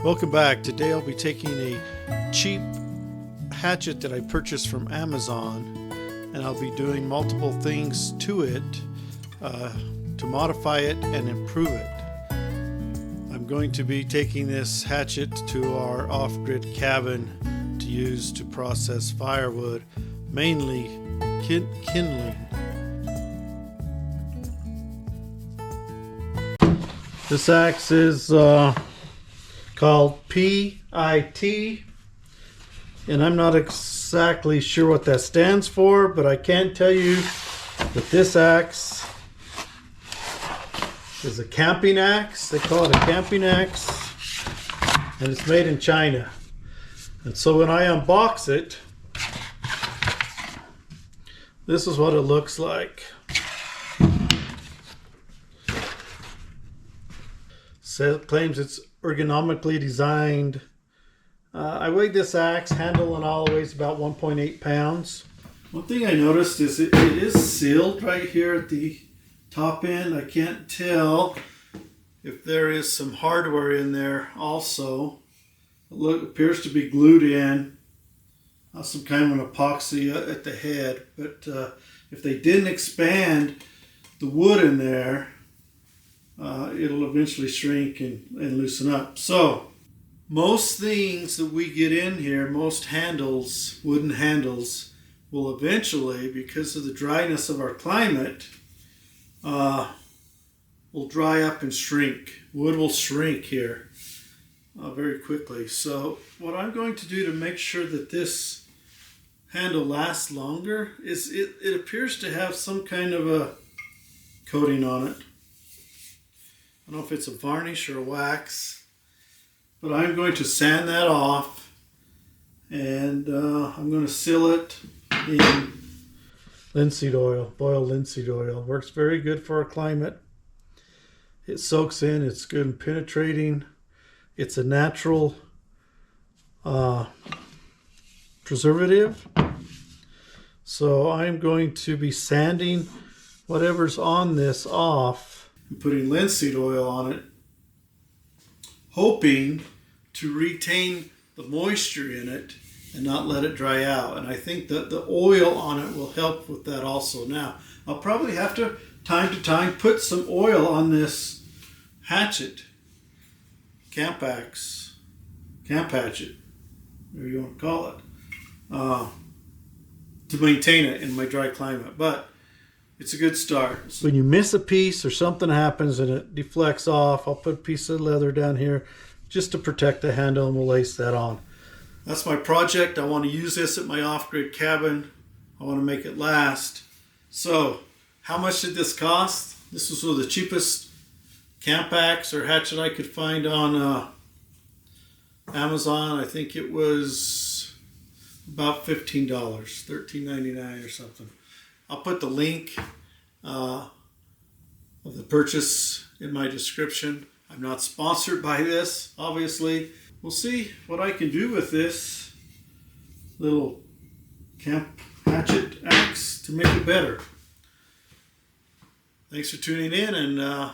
Welcome back. Today I'll be taking a cheap hatchet that I purchased from Amazon, and I'll be doing multiple things to it to modify it and improve it. I'm going to be taking this hatchet to our off-grid cabin to use to process firewood, mainly kindling. This axe is called PIT, and I'm not exactly sure what that stands for, but I can tell you that this axe is a camping axe. They call it a camping axe, and it's made in China. And so when I unbox it, this is what it looks like. It claims it's ergonomically designed. I weighed this axe, handle and all, weighs about 1.8 pounds. One thing I noticed is it is sealed right here at the top end. I can't tell if there is some hardware in there also. It appears to be glued in, some kind of an epoxy at the head. But if they didn't expand the wood in there, it'll eventually shrink and loosen up. So most things that we get in here, most handles, wooden handles, will eventually, because of the dryness of our climate, will dry up and shrink. Wood will shrink here very quickly. So what I'm going to do to make sure that this handle lasts longer is it appears to have some kind of a coating on it. I don't know if it's a varnish or a wax, but I'm going to sand that off, and I'm going to seal it in linseed oil, boiled linseed oil. Works very good for our climate. It soaks in, it's good and penetrating. It's a natural preservative. So I'm going to be sanding whatever's on this off and putting linseed oil on it, hoping to retain the moisture in it and not let it dry out. And I think that the oil on it will help with that also. Now, I'll probably have to, time to time, put some oil on this hatchet, camp hatchet, whatever you want to call it, to maintain it in my dry climate. But it's a good start. When you miss a piece or something happens and it deflects off, I'll put a piece of leather down here just to protect the handle, and we'll lace that on. That's my project. I want to use this at my off-grid cabin. I want to make it last. So, how much did this cost? This was one of the cheapest camp axe or hatchet I could find on Amazon. I think it was about $15, $13.99 or something. I'll put the link of the purchase in my description. I'm not sponsored by this, obviously. We'll see what I can do with this little camp hatchet axe to make it better. Thanks for tuning in, and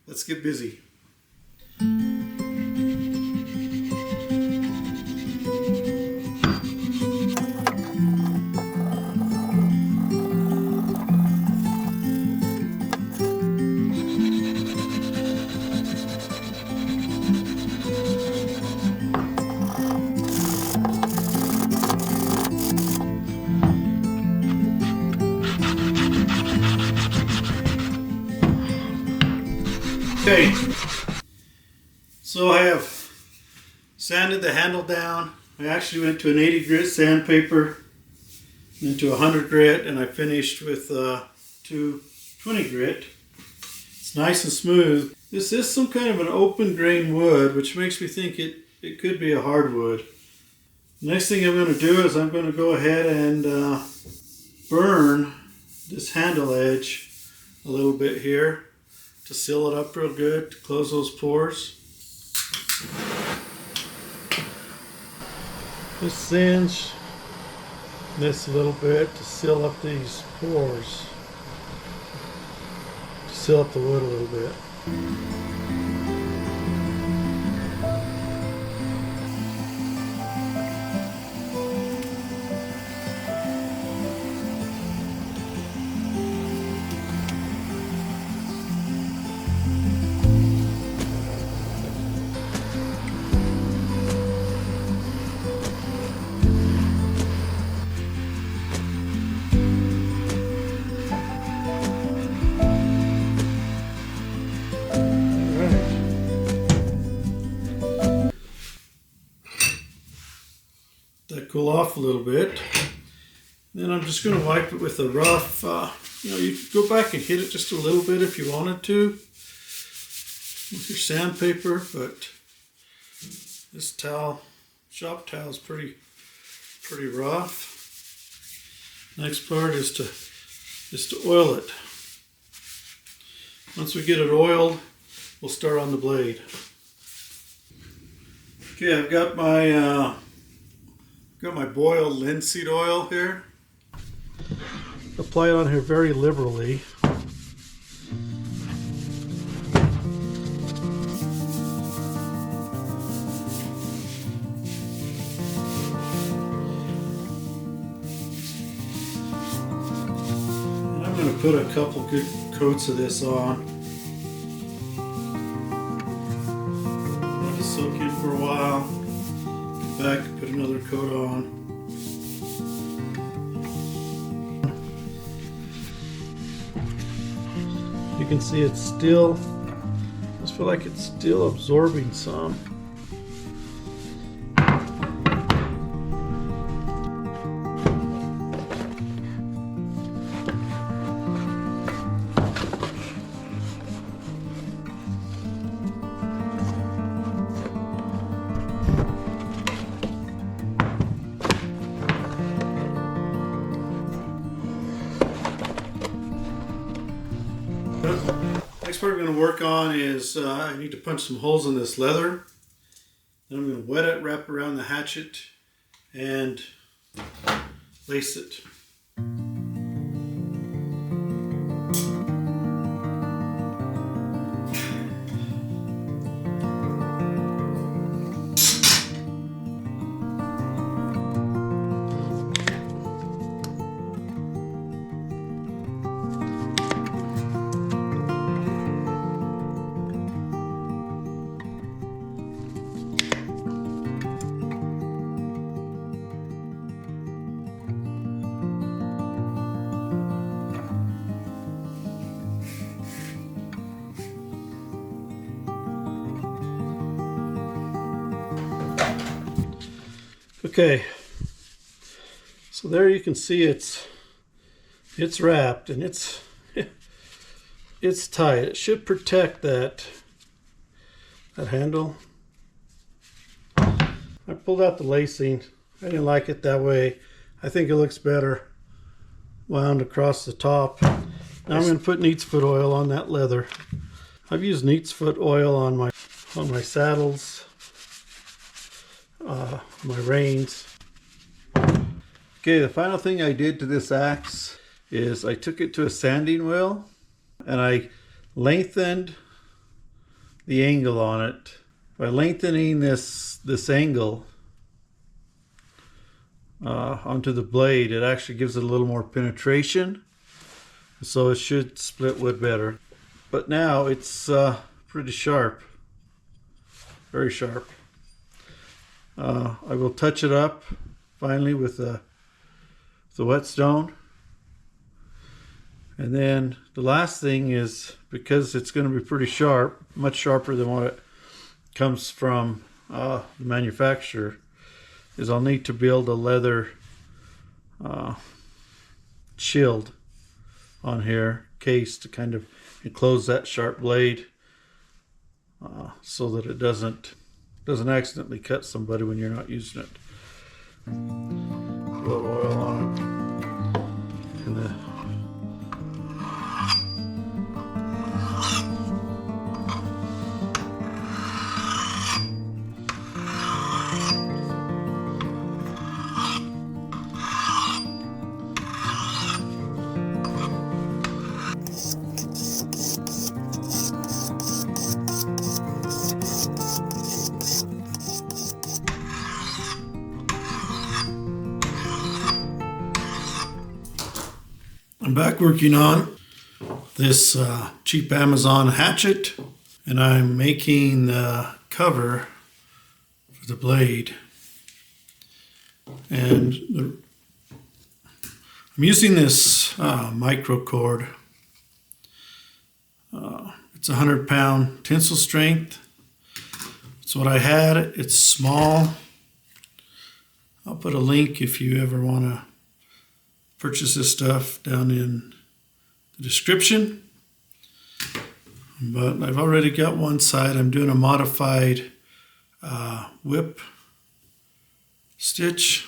let's get busy. Okay, so I have sanded the handle down. I actually went to an 80 grit sandpaper, then to 100 grit, and I finished with 220 grit. It's nice and smooth. This is some kind of an open grain wood, which makes me think it could be a hardwood. Next thing I'm going to do is I'm going to go ahead and burn this handle edge a little bit here to seal it up real good, to close those pores. Just singe this a little bit to seal up these pores, to seal up the wood a little bit. that cool off a little bit. Then I'm just going to wipe it with a rough, you could go back and hit it just a little bit if you wanted to with your sandpaper, but this towel, shop towel, is pretty rough. Next part is to oil it. Once we get it oiled, we'll start on the blade. Okay, I've got my boiled linseed oil here. Apply it on here very liberally. And I'm going to put a couple good coats of this on. Let it soak in for a while. Come back and put another coat on. You can see it's still, I just feel like it's still absorbing some. Next part we're going to work on is I need to punch some holes in this leather. Then I'm going to wet it, wrap around the hatchet, and lace it. Okay, so there you can see it's wrapped and it's tight. It should protect that handle. I pulled out the lacing. I didn't like it that way. I think it looks better wound across the top. Now I'm going to put neat's foot oil on that leather. I've used neat's foot oil on my saddles, my reins. Okay, the final thing I did to this axe is I took it to a sanding wheel and I lengthened the angle on it. By lengthening this angle onto the blade, it actually gives it a little more penetration, so it should split wood better. But now it's pretty sharp, very sharp. I will touch it up finally with the whetstone. And then the last thing is, because it's going to be pretty sharp, much sharper than what it comes from the manufacturer, is I'll need to build a leather shield on here, case, to kind of enclose that sharp blade so that it doesn't accidentally cut somebody when you're not using it. A little oil on it. And I'm back working on this cheap Amazon hatchet, and I'm making the cover for the blade. And I'm using this micro cord. It's 100-pound tensile strength. It's what I had. It's small. I'll put a link if you ever want to purchase this stuff down in the description. But I've already got one side. I'm doing a modified whip stitch.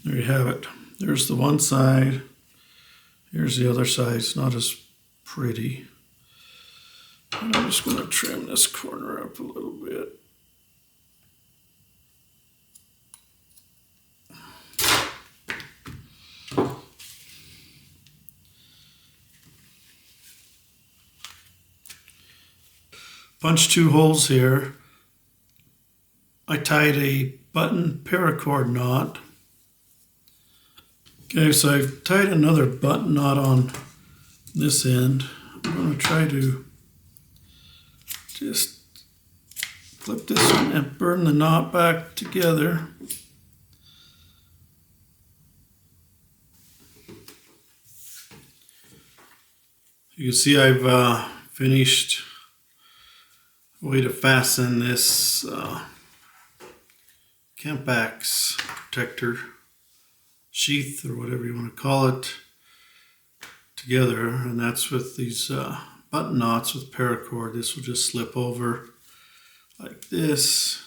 There you have it. There's the one side. Here's the other side. It's not as pretty. And I'm just going to trim this corner up a little bit. Punch 2 holes here. I tied a button paracord knot. Okay, so I've tied another button knot on this end. I'm going to try to just flip this one and burn the knot back together. You can see I've finished a way to fasten this Campax protector sheath, or whatever you want to call it, together, and that's with these button knots with paracord. This will just slip over like this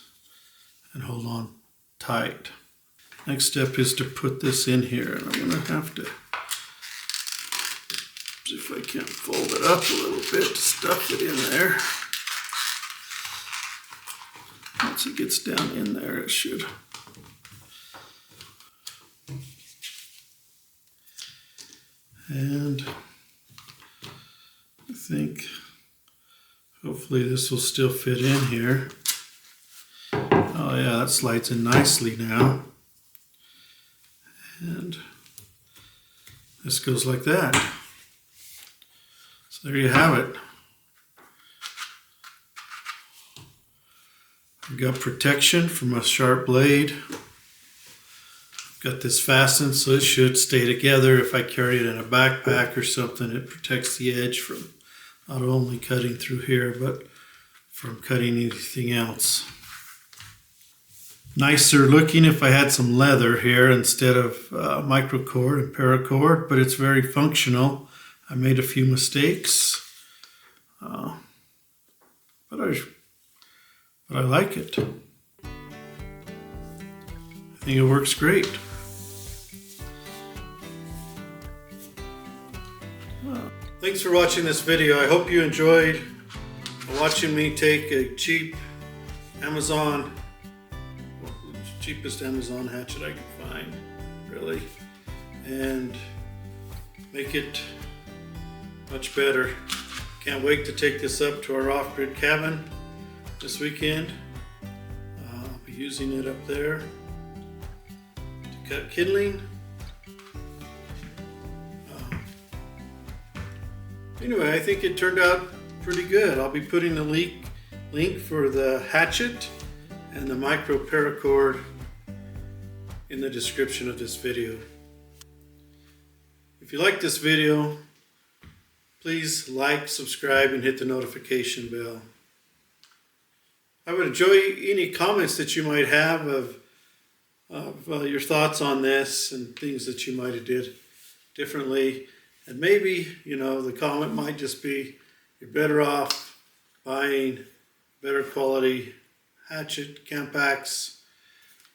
and hold on tight. Next step is to put this in here, and I'm going to have to see if I can't fold it up a little bit to stuff it in there. Once it gets down in there, it should. And I think hopefully this will still fit in here. Oh yeah, that slides in nicely now. And this goes like that. So there you have it. I've got protection from a sharp blade. Got this fastened so it should stay together. If I carry it in a backpack or something, it protects the edge from not only cutting through here, but from cutting anything else. Nicer looking if I had some leather here instead of microcord and paracord, but it's very functional. I made a few mistakes, but I like it. I think it works great. Thanks for watching this video. I hope you enjoyed watching me take a cheap Amazon, cheapest Amazon hatchet I could find, really, and make it much better. Can't wait to take this up to our off-grid cabin this weekend. I'll be using it up there to cut kindling. Anyway, I think it turned out pretty good. I'll be putting the link for the hatchet and the micro paracord in the description of this video. If you like this video, please like, subscribe, and hit the notification bell. I would enjoy any comments that you might have of your thoughts on this and things that you might have did differently. And maybe, the comment might just be, you're better off buying better quality Hatchet camp axe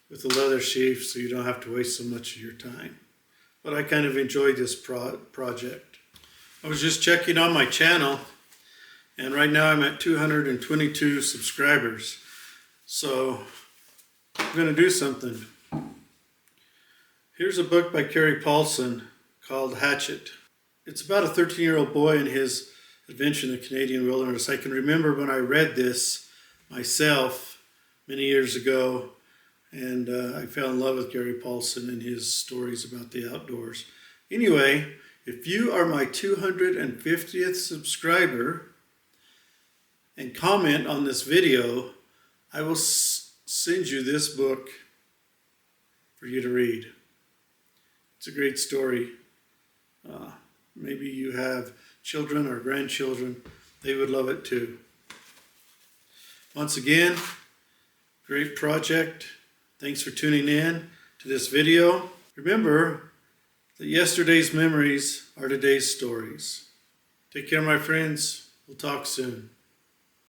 with a leather sheath so you don't have to waste so much of your time. But I kind of enjoyed this project. I was just checking on my channel, and right now I'm at 222 subscribers. So I'm going to do something. Here's a book by Gary Paulson called Hatchet. It's about a 13-year-old boy and his adventure in the Canadian wilderness. I can remember when I read this myself many years ago, and I fell in love with Gary Paulson and his stories about the outdoors. Anyway, if you are my 250th subscriber and comment on this video, I will send you this book for you to read. It's a great story. Maybe you have children or grandchildren. They would love it too. Once again, great project. Thanks for tuning in to this video. Remember that yesterday's memories are today's stories. Take care, my friends. We'll talk soon.